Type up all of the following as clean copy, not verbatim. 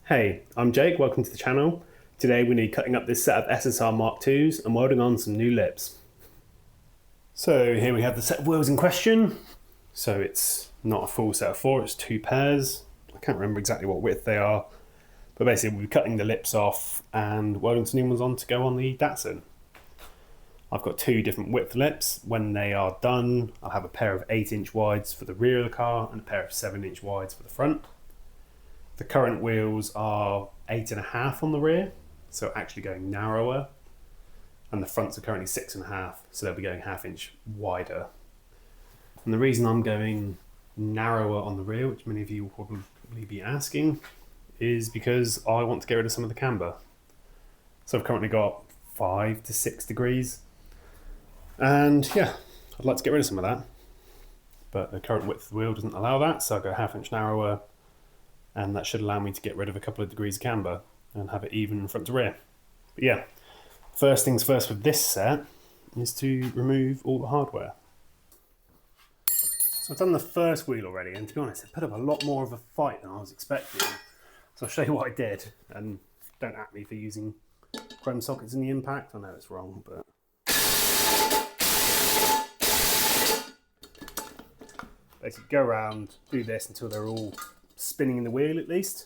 Hey, I'm Jake, welcome to the channel. Today we're going to be cutting up this set of SSR MK2s and welding on some new lips. So here we have the set of wheels in question. So it's not a full set of four, it's two pairs. I can't remember exactly what width they are, but basically we'll be cutting the lips off and welding some new ones on to go on the Datsun. I've got two different width lips. When they are done, I'll have a pair of 8-inch wides for the rear of the car and a pair of 7-inch wides for the front. The current wheels are 8.5 on the rear, so actually going narrower, and the fronts are currently 6.5, so they'll be going ½ inch wider. And the reason I'm going narrower on the rear, which many of you will probably be asking, is because I want to get rid of some of the camber. So I've currently got 5 to 6 degrees, and yeah, I'd like to get rid of some of that, but the current width of the wheel doesn't allow that, so I'll go ½ inch narrower, and that should allow me to get rid of a couple of degrees of camber and have it even front to rear. But yeah, first things first with this set is to remove all the hardware. So I've done the first wheel already, and to be honest, it put up a lot more of a fight than I was expecting. So I'll show you what I did, and don't at me for using chrome sockets in the impact. I know it's wrong, but basically go around, do this until they're all spinning in the wheel at least.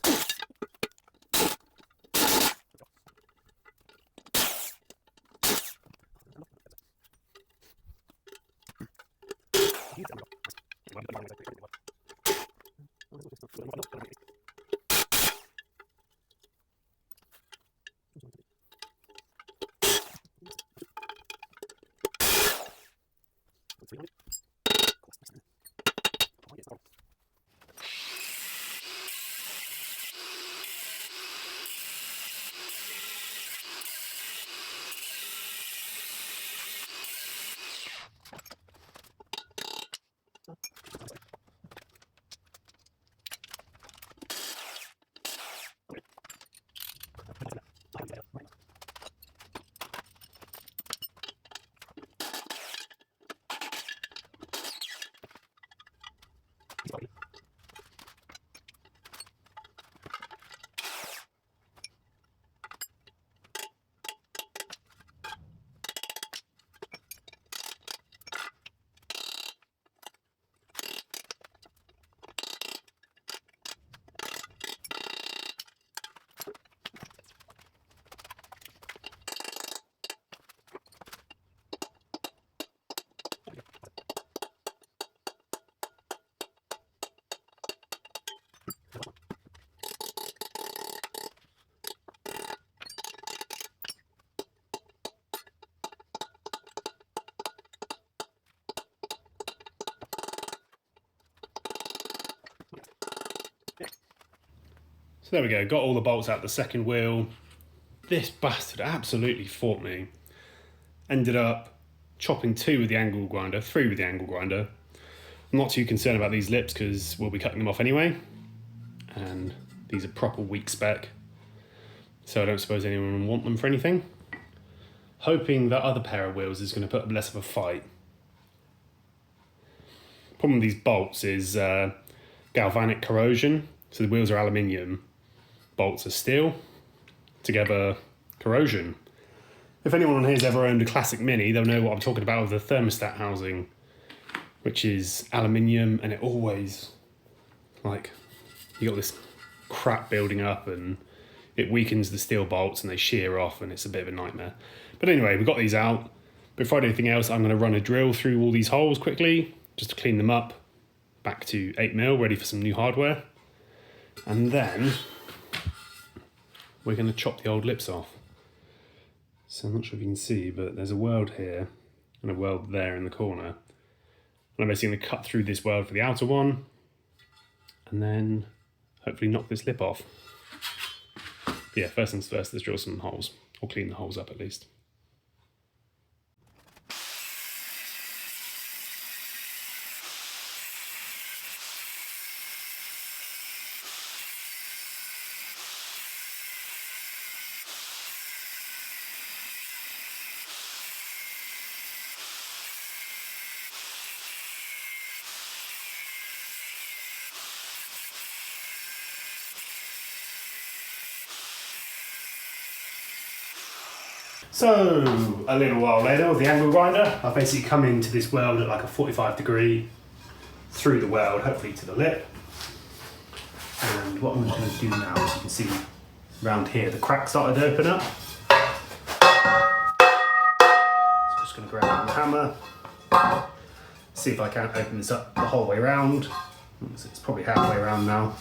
So there we go, got all the bolts out the second wheel. This bastard absolutely fought me. Ended up chopping 2 with the angle grinder, 3 with the angle grinder. I'm not too concerned about these lips because we'll be cutting them off anyway. And these are proper weak spec, so I don't suppose anyone will want them for anything. Hoping that other pair of wheels is going to put up less of a fight. Problem with these bolts is galvanic corrosion. So the wheels are aluminium, bolts are steel, together corrosion. If anyone on here has ever owned a classic Mini, they'll know what I'm talking about with the thermostat housing, which is aluminium, and it always, like, you got this crap building up and it weakens the steel bolts and they shear off and it's a bit of a nightmare. But anyway, we've got these out. Before I do anything else, I'm going to run a drill through all these holes quickly, just to clean them up, back to 8mm, ready for some new hardware. And then we're going to chop the old lips off. So I'm not sure if you can see, but there's a weld here and a weld there in the corner. And I'm basically going to cut through this weld for the outer one and then hopefully knock this lip off. But yeah, first things first, let's drill some holes, or clean the holes up at least. So, a little while later with the angle grinder, I've basically come into this weld at like a 45° through the weld, hopefully to the lip. And what I'm just going to do now, as you can see around here, the crack started to open up. So I'm just going to grab the hammer, see if I can open this up the whole way around. It's probably halfway around now.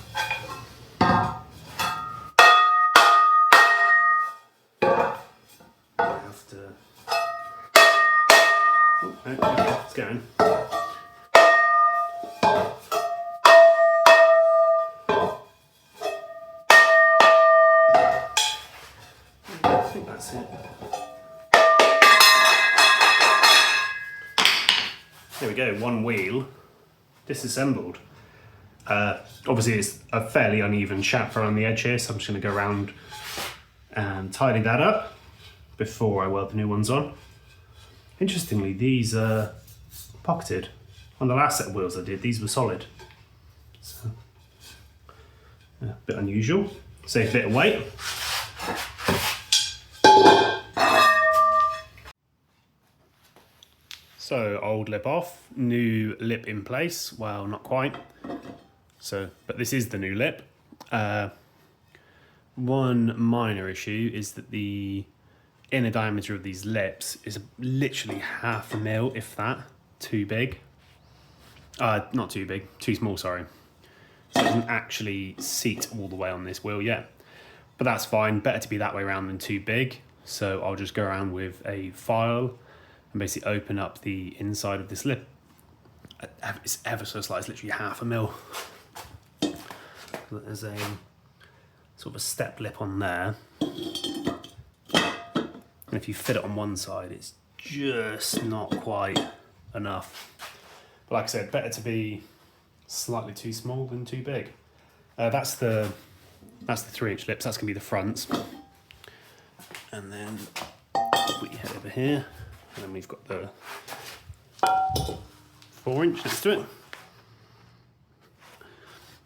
I have to... Oh, okay, it's going. I think that's it. There we go, one wheel disassembled. Obviously it's a fairly uneven shaft around the edge here, so I'm just going to go around and tidy that up before I weld the new ones on. Interestingly, these are pocketed. On the last set of wheels I did, these were solid. So, yeah, a bit unusual. Save a bit of weight. So, old lip off, new lip in place. Well, not quite. So, but this is the new lip. One minor issue is that the inner diameter of these lips is literally 1/2 mil, if that, too big. Not too big, too small, sorry. So it doesn't actually seat all the way on this wheel yet. But that's fine, better to be that way around than too big. So I'll just go around with a file and basically open up the inside of this lip. It's ever so slight, it's literally 1/2 mil. There's a sort of a step lip on there. And if you fit it on one side, it's just not quite enough. But like I said, better to be slightly too small than too big. That's the 3-inch lips, that's gonna be the fronts. And then put your head over here, and then we've got the 4-inch next to it.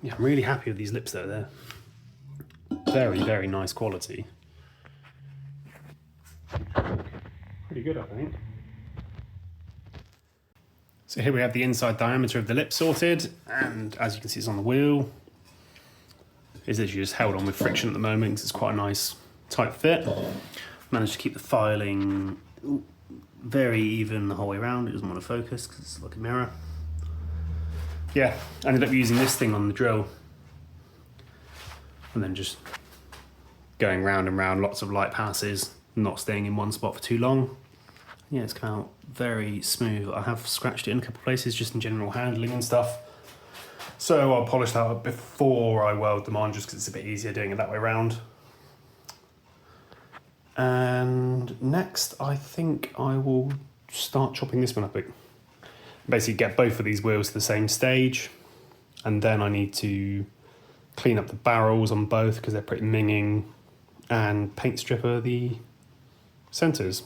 Yeah, I'm really happy with these lips though. They're very, very nice quality. Pretty good, I think. So here we have the inside diameter of the lip sorted, and as you can see it's on the wheel. It's literally just held on with friction at the moment because it's quite a nice tight fit. Managed to keep the filing very even the whole way around. It doesn't want to focus because it's like a mirror. Yeah, I ended up using this thing on the drill and then just going round and round, lots of light passes, not staying in one spot for too long. Yeah, it's come out very smooth. I have scratched it in a couple of places just in general handling and stuff. So I'll polish that up before I weld them on just because it's a bit easier doing it that way around. And next I think I will start chopping this one up. Basically get both of these wheels to the same stage, and then I need to clean up the barrels on both because they're pretty minging, and paint stripper the centers.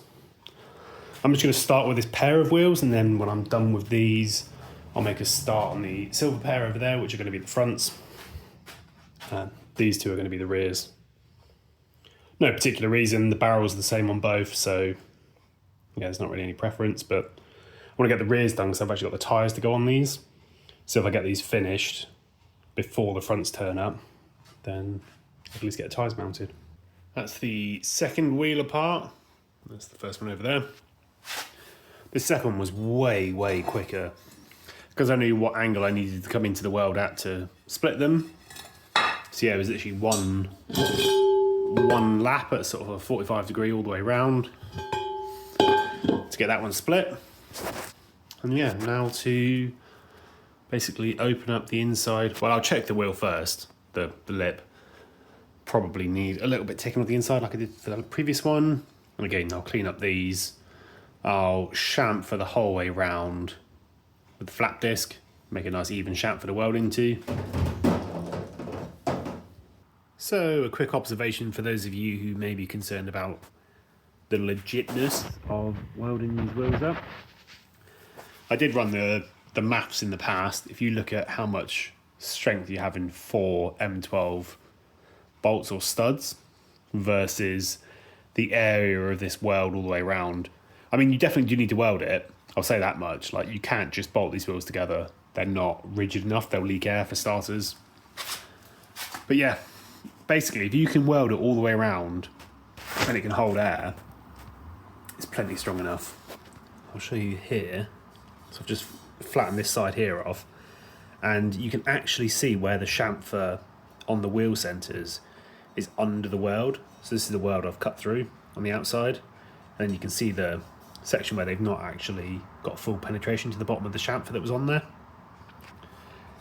I'm just going to start with this pair of wheels, and then when I'm done with these I'll make a start on the silver pair over there, which are going to be the fronts. These two are going to be the rears. No particular reason, the barrels are the same on both, so yeah, there's not really any preference, but I want to get the rears done because I've actually got the tyres to go on these. So if I get these finished before the fronts turn up, then I can at least get the tyres mounted. That's the second wheel apart. That's the first one over there. This second one was way, way quicker because I knew what angle I needed to come into the weld at to split them. So yeah, it was literally one lap at sort of a 45° all the way around to get that one split. And yeah, now to basically open up the inside. Well, I'll check the wheel first, the lip. Probably need a little bit ticking with the inside like I did for the previous one. And again, I'll clean up these. I'll chamfer the whole way round with the flap disc, make a nice even chamfer to weld into. So a quick observation for those of you who may be concerned about the legitness of welding these wheels up. I did run the maths in the past. If you look at how much strength you have in 4 M12 bolts or studs versus the area of this weld all the way around. I mean, you definitely do need to weld it. I'll say that much. Like, you can't just bolt these wheels together. They're not rigid enough. They'll leak air for starters. But yeah, basically, if you can weld it all the way around and it can hold air, it's plenty strong enough. I'll show you here. So I've just flattened this side here off, and you can actually see where the chamfer on the wheel centres is under the weld. So this is the weld I've cut through on the outside, and you can see the section where they've not actually got full penetration to the bottom of the chamfer that was on there.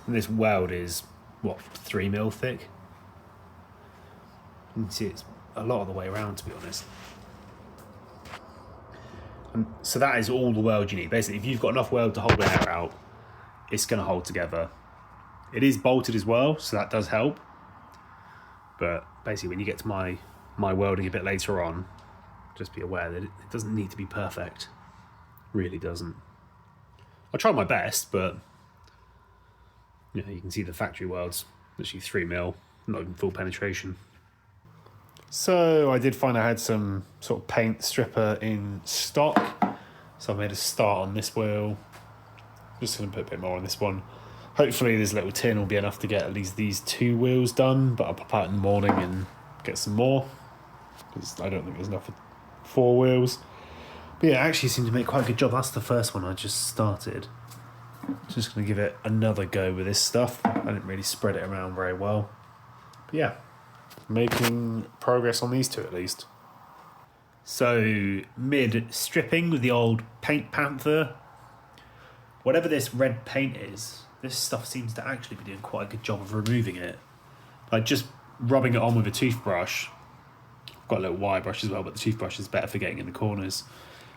And this weld is, what, 3mm thick? You can see it's a lot of the way around, to be honest. And so that is all the weld you need. Basically, if you've got enough weld to hold the air out, it's going to hold together. It is bolted as well, so that does help. But basically, when you get to my welding a bit later on, just be aware that it doesn't need to be perfect. It really doesn't. I try my best, but you know, you can see the factory welds, literally 3mm, not even full penetration. So I did find I had some sort of paint stripper in stock. So I made a start on this wheel. I'm just going to put a bit more on this one. Hopefully this little tin will be enough to get at least these 2 wheels done, but I'll pop out in the morning and get some more, because I don't think there's enough for 4 wheels. But yeah, it actually seemed to make quite a good job. That's the first one I just started. Just going to give it another go with this stuff. I didn't really spread it around very well. But yeah, making progress on these 2 at least. So mid-stripping with the old Paint Panther. Whatever this red paint is, this stuff seems to actually be doing quite a good job of removing it. Like just rubbing it on with a toothbrush. I've got a little wire brush as well, but the toothbrush is better for getting in the corners.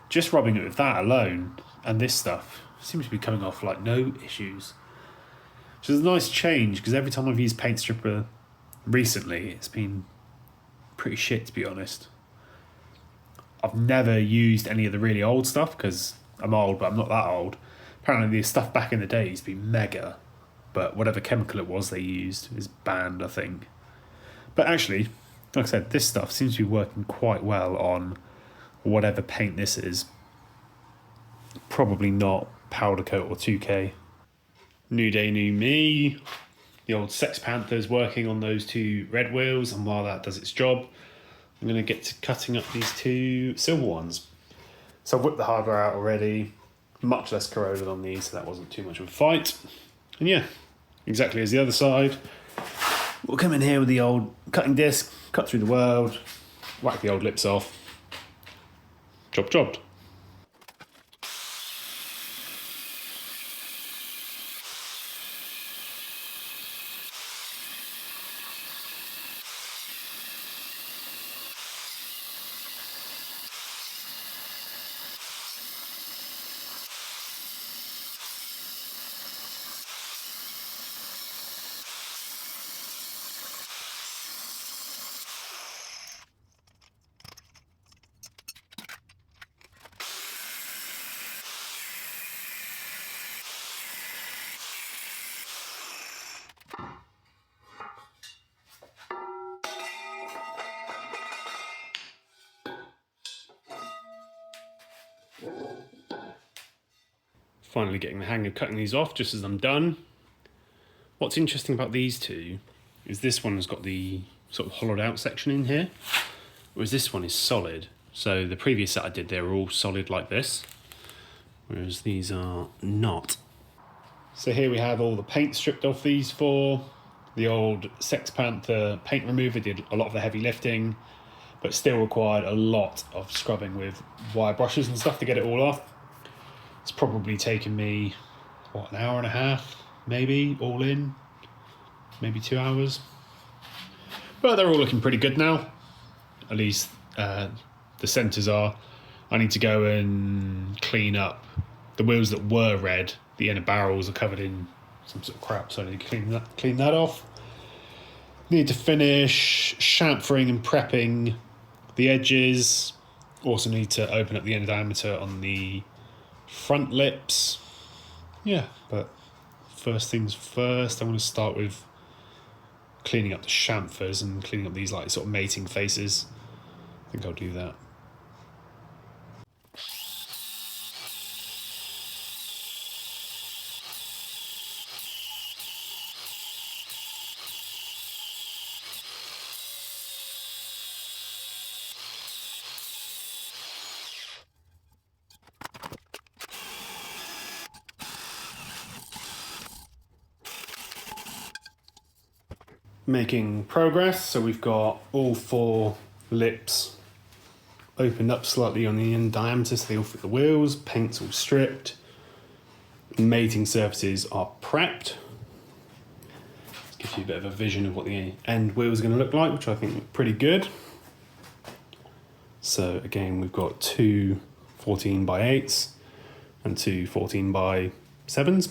Just rubbing it with that alone, and this stuff seems to be coming off like no issues. Which is a nice change, because every time I've used paint stripper recently, it's been pretty shit, to be honest. I've never used any of the really old stuff, because I'm old, but I'm not that old. Apparently the stuff back in the day used to be mega, but whatever chemical it was they used is banned, I think. But actually, like I said, this stuff seems to be working quite well on whatever paint this is. Probably not powder coat or 2K. New day, new me. The old Sex Panther's working on those 2 red wheels, and while that does its job, I'm going to get to cutting up these 2 silver ones. So I've whipped the hardware out already. Much less corroded on these, so that wasn't too much of a fight. And yeah, exactly as the other side. We'll come in here with the old cutting disc, cut through the weld, whack the old lips off. Job jobbed. Finally getting the hang of cutting these off just as I'm done. What's interesting about these 2 is this one has got the sort of hollowed out section in here, whereas this one is solid. So the previous set I did, they were all solid like this, whereas these are not. So here we have all the paint stripped off these 4. The old Sex Panther paint remover did a lot of the heavy lifting, but still required a lot of scrubbing with wire brushes and stuff to get it all off. It's probably taken me, what, an hour and a half, maybe, all in, maybe 2 hours. But they're all looking pretty good now, at least the centres are. I need to go and clean up the wheels that were red. The inner barrels are covered in some sort of crap, so I need to clean that off. Need to finish chamfering and prepping the edges. Also need to open up the inner diameter on the front lips. Yeah, but first things first, I want to start with cleaning up the chamfers and cleaning up these like sort of mating faces. I think I'll do that. Making progress, so we've got all 4 lips opened up slightly on the end diameter so they all fit the wheels, paint's all stripped, mating surfaces are prepped. This gives you a bit of a vision of what the end wheels are going to look like, which I think look pretty good. So again, we've got 2 14x8s and 2 14x7s.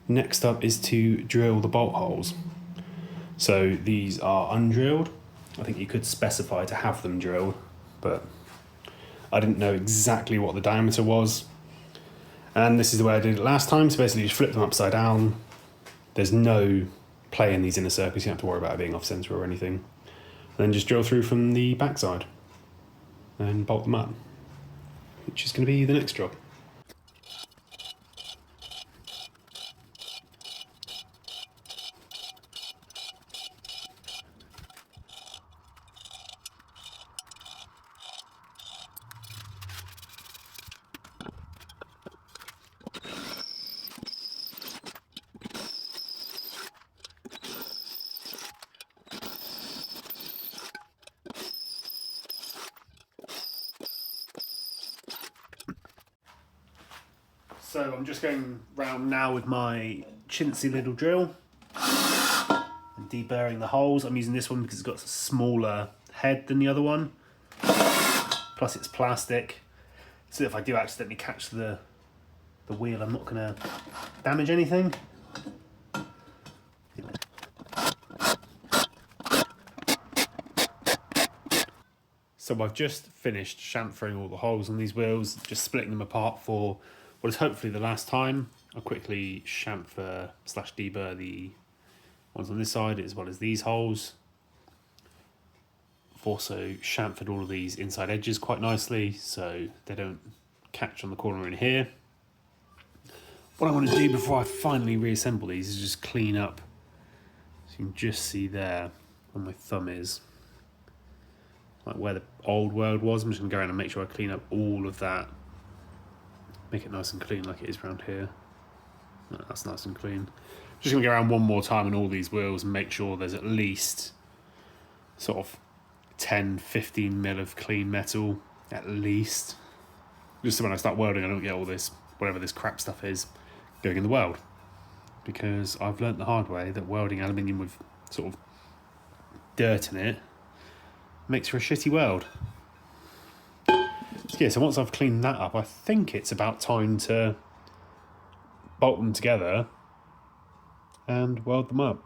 Next up is to drill the bolt holes. So these are undrilled. I think you could specify to have them drilled, but I didn't know exactly what the diameter was. And this is the way I did it last time. So basically just flip them upside down. There's no play in these inner circles. You don't have to worry about it being off center or anything. And then just drill through from the backside and bolt them up, which is going to be the next job. So I'm just going round now with my chintzy little drill and deburring the holes. I'm using this one because it's got a smaller head than the other one. Plus it's plastic, so if I do accidentally catch the wheel, I'm not going to damage anything. So I've just finished chamfering all the holes on these wheels, just splitting them apart for what is hopefully the last time. I'll quickly chamfer / deburr the ones on this side as well as these holes. I've also chamfered all of these inside edges quite nicely so they don't catch on the corner in here. What I want to do before I finally reassemble these is just clean up. So you can just see there where my thumb is, like where the old weld was. I'm just going to go around and make sure I clean up all of that. Make it nice and clean like it is around here. That's nice and clean. Just going to go around one more time on all these wheels and make sure there's at least sort of 10-15 mil of clean metal, at least. Just so when I start welding I don't get all this, whatever this crap stuff is, going in the weld. Because I've learnt the hard way that welding aluminium with sort of dirt in it makes for a shitty weld. Yeah, so once I've cleaned that up, I think it's about time to bolt them together and weld them up.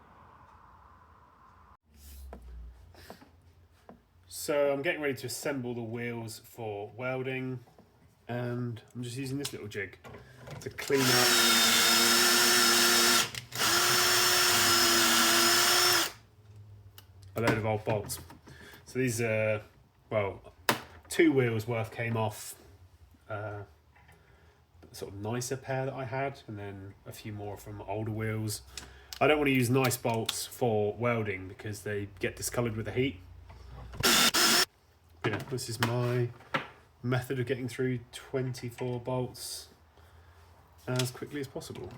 So I'm getting ready to assemble the wheels for welding, and I'm just using this little jig to clean up a load of old bolts. So these are, well, 2 wheels worth came off sort of nicer pair that I had, and then a few more from older wheels. I don't want to use nice bolts for welding because they get discoloured with the heat. Yeah, this is my method of getting through 24 bolts as quickly as possible.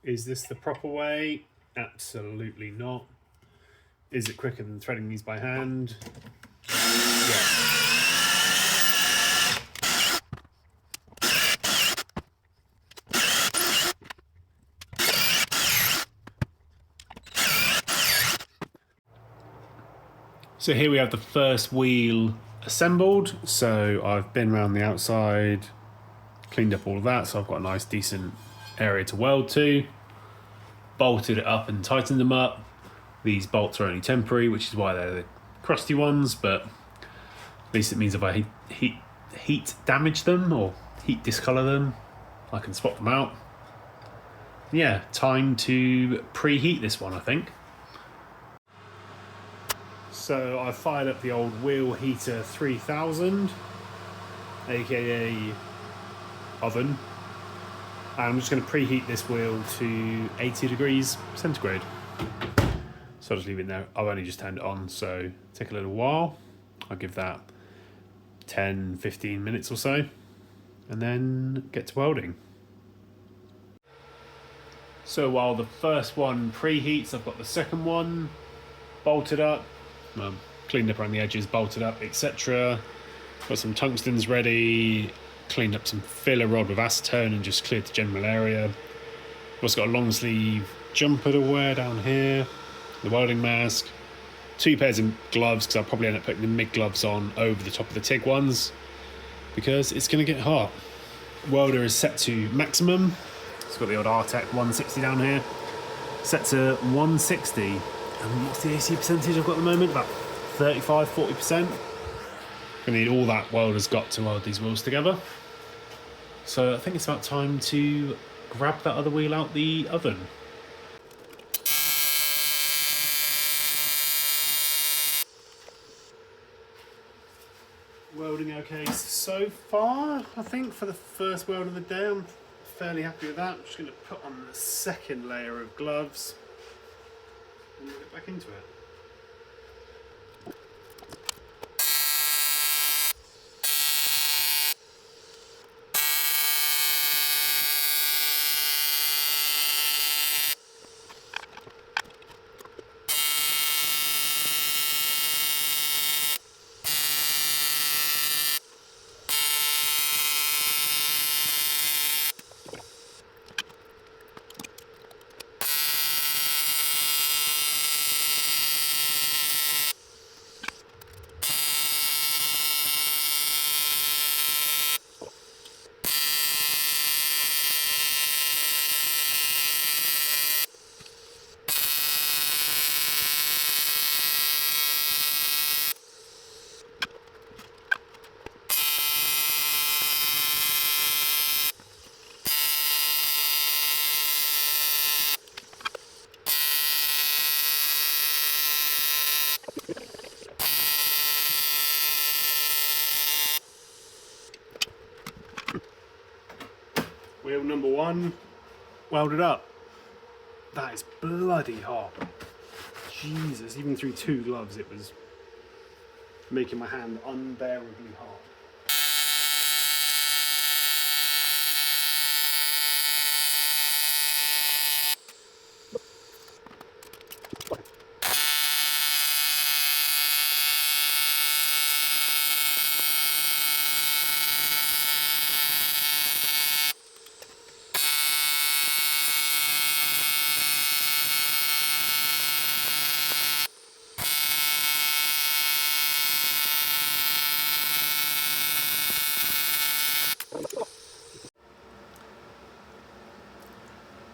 Is this the proper way? Absolutely not. Is it quicker than threading these by hand? Yeah. So here we have the first wheel assembled. So I've been around the outside, cleaned up all of that, so I've got a nice decent area to weld to. Bolted it up and tightened them up. These bolts are only temporary, which is why they're the crusty ones, but at least it means if I heat damage them or heat discolour them, I can swap them out. Yeah, time to preheat this one, I think. So I fired up the old wheel heater 3000, aka oven. And I'm just going to preheat this wheel to 80 degrees centigrade. So I'll just leave it there. I've only just turned it on, so take a little while. I'll give that 10-15 minutes or so, and then get to welding. So while the first one preheats, I've got the second one bolted up, cleaned up around the edges, bolted up, etc. Got some tungstens ready, cleaned up some filler rod with acetone and just cleared the general area. I've also got a long sleeve jumper to wear down here, the welding mask, 2 pairs of gloves, because I'll probably end up putting the MIG gloves on over the top of the TIG ones because it's going to get hot. Welder is set to maximum. It's got the old Artec 160 down here, set to 160. And what's the AC percentage I've got at the moment? About 35-40%. Gonna need all that welder's got to weld these wheels together. So I think it's about time to grab that other wheel out the oven. Welding okay so far, I think, for the first weld of the day. I'm fairly happy with that. I'm just going to put on the second layer of gloves and get back into it. Wheel number 1 welded up. That is bloody hot. Jesus, even through 2 gloves it was making my hand unbearably hot.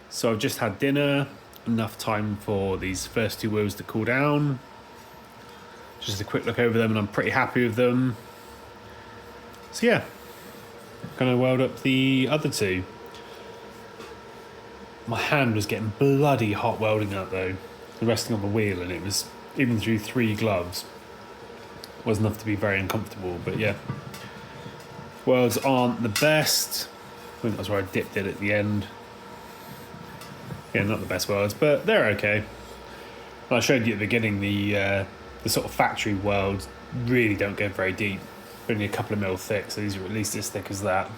So I've just had dinner, enough time for these first 2 wheels to cool down. Just a quick look over them and I'm pretty happy with them. So yeah, gonna weld up the other 2. My hand was getting bloody hot welding up though, resting on the wheel, and it was, even through 3 gloves, was enough to be very uncomfortable. But yeah, welds aren't the best. I think that's where I dipped it at the end. Yeah, not the best welds, but they're okay. And I showed you at the beginning the sort of factory welds really don't go very deep, only a couple of mil thick, so these are at least as thick as that.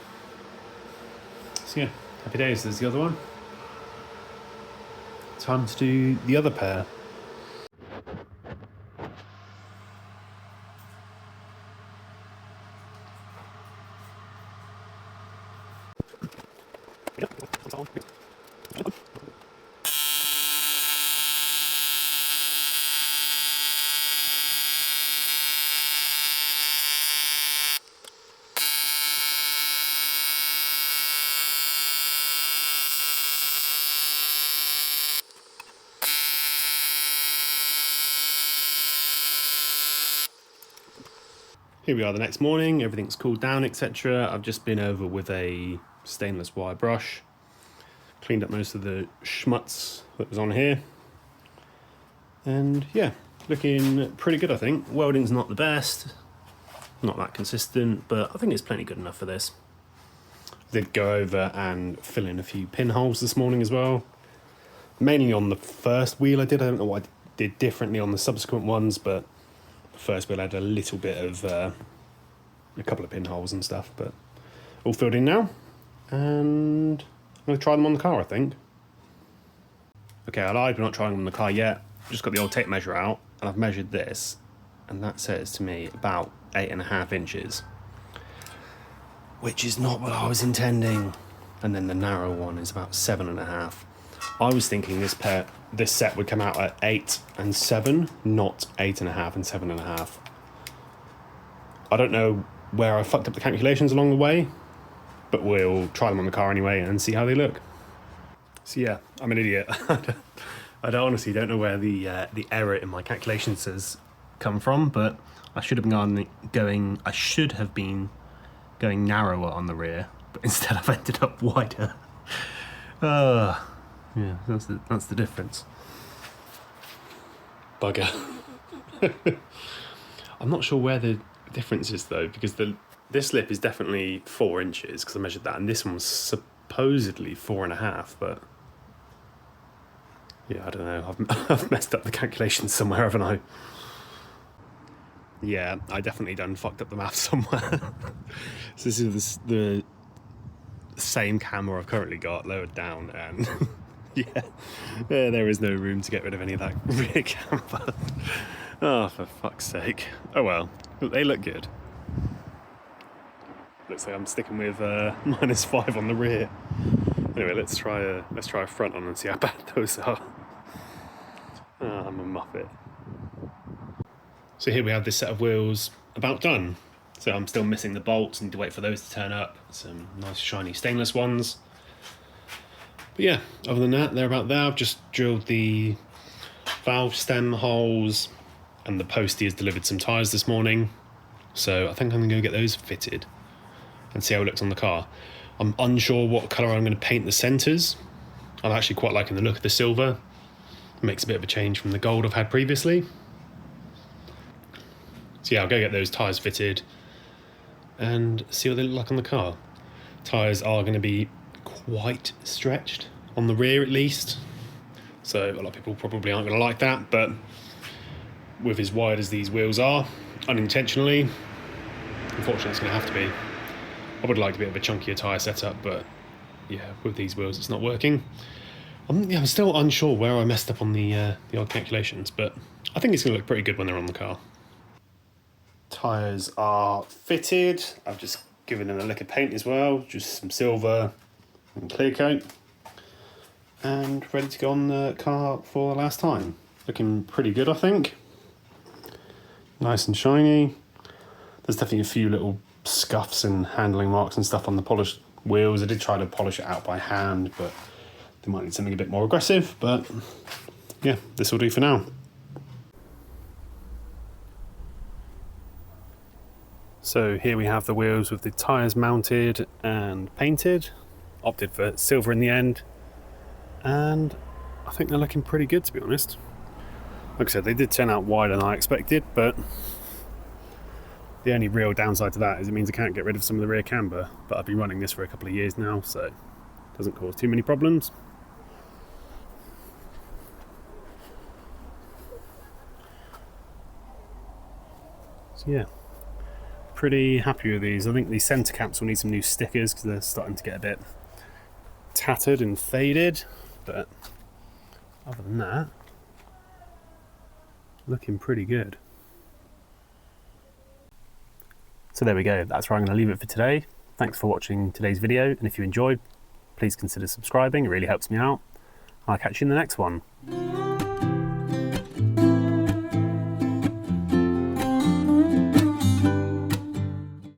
So yeah, happy days. There's the other one. Time to do the other pair. Here we are the next morning, everything's cooled down, etc. I've just been over with a stainless wire brush, cleaned up most of the schmutz that was on here. And yeah, looking pretty good, I think. Welding's not the best, not that consistent, but I think it's plenty good enough for this. I did go over and fill in a few pinholes this morning as well. Mainly on the first wheel I don't know what I did differently on the subsequent ones, but the first wheel had a little bit of a couple of pinholes and stuff, but all filled in now. And I'm going to try them on the car, I think. Okay, I lied, we're not trying them on the car yet. Just got the old tape measure out, and I've measured this, and that says to me about 8.5 inches. Which is not what I was intending. And then the narrow one is about 7.5. I was thinking this set would come out at 8 and 7, not 8.5 and 7.5. I don't know where I fucked up the calculations along the way, but we'll try them on the car anyway and see how they look. So yeah, I'm an idiot. I honestly don't know where the error in my calculations has come from, but I should have been going narrower on the rear, but instead I've ended up wider. Yeah, that's the difference. Bugger. I'm not sure where the difference is though, because this lip is definitely 4 inches because I measured that, and this one's supposedly 4.5, but yeah, I don't know. I've messed up the calculations somewhere, haven't I? Yeah, I definitely fucked up the math somewhere. So this is the same camera I've currently got lowered down, and yeah, there is no room to get rid of any of that rear camber. Oh, for fuck's sake. Oh well, they look good. Looks like I'm sticking with -5 on the rear. Anyway, let's try a front on and see how bad those are. Oh, I'm a muppet. So here we have this set of wheels about done. So I'm still missing the bolts, need to wait for those to turn up. Some nice shiny stainless ones. But yeah, other than that, they're about there. I've just drilled the valve stem holes, and the postie has delivered some tyres this morning. So I think I'm gonna go get those fitted and see how it looks on the car. I'm unsure what colour I'm gonna paint the centres. I'm actually quite liking the look of the silver. It makes a bit of a change from the gold I've had previously. So yeah, I'll go get those tyres fitted and see what they look like on the car. Tyres are going to be quite stretched, on the rear at least. So a lot of people probably aren't going to like that, but with as wide as these wheels are, unintentionally, unfortunately it's going to have to be. I would like a bit of a chunkier tyre setup, but yeah, with these wheels it's not working. I'm still unsure where I messed up on the odd calculations, but I think it's going to look pretty good when they're on the car. Tyres are fitted. I've just given them a lick of paint as well, just some silver and clear coat, and ready to go on the car for the last time. Looking pretty good, I think. Nice and shiny. There's definitely a few little scuffs and handling marks and stuff on the polished wheels. I did try to polish it out by hand, but they might need something a bit more aggressive, but yeah, this will do for now. So here we have the wheels with the tyres mounted and painted. Opted for silver in the end, and I think they're looking pretty good, to be honest. Like I said, they did turn out wider than I expected, but the only real downside to that is it means I can't get rid of some of the rear camber, but I've been running this for a couple of years now, so it doesn't cause too many problems. So yeah, pretty happy with these. I think the centre caps will need some new stickers because they're starting to get a bit tattered and faded, but other than that, looking pretty good. So there we go, that's where I'm going to leave it for today. Thanks for watching today's video, and if you enjoyed, please consider subscribing, it really helps me out. I'll catch you in the next one.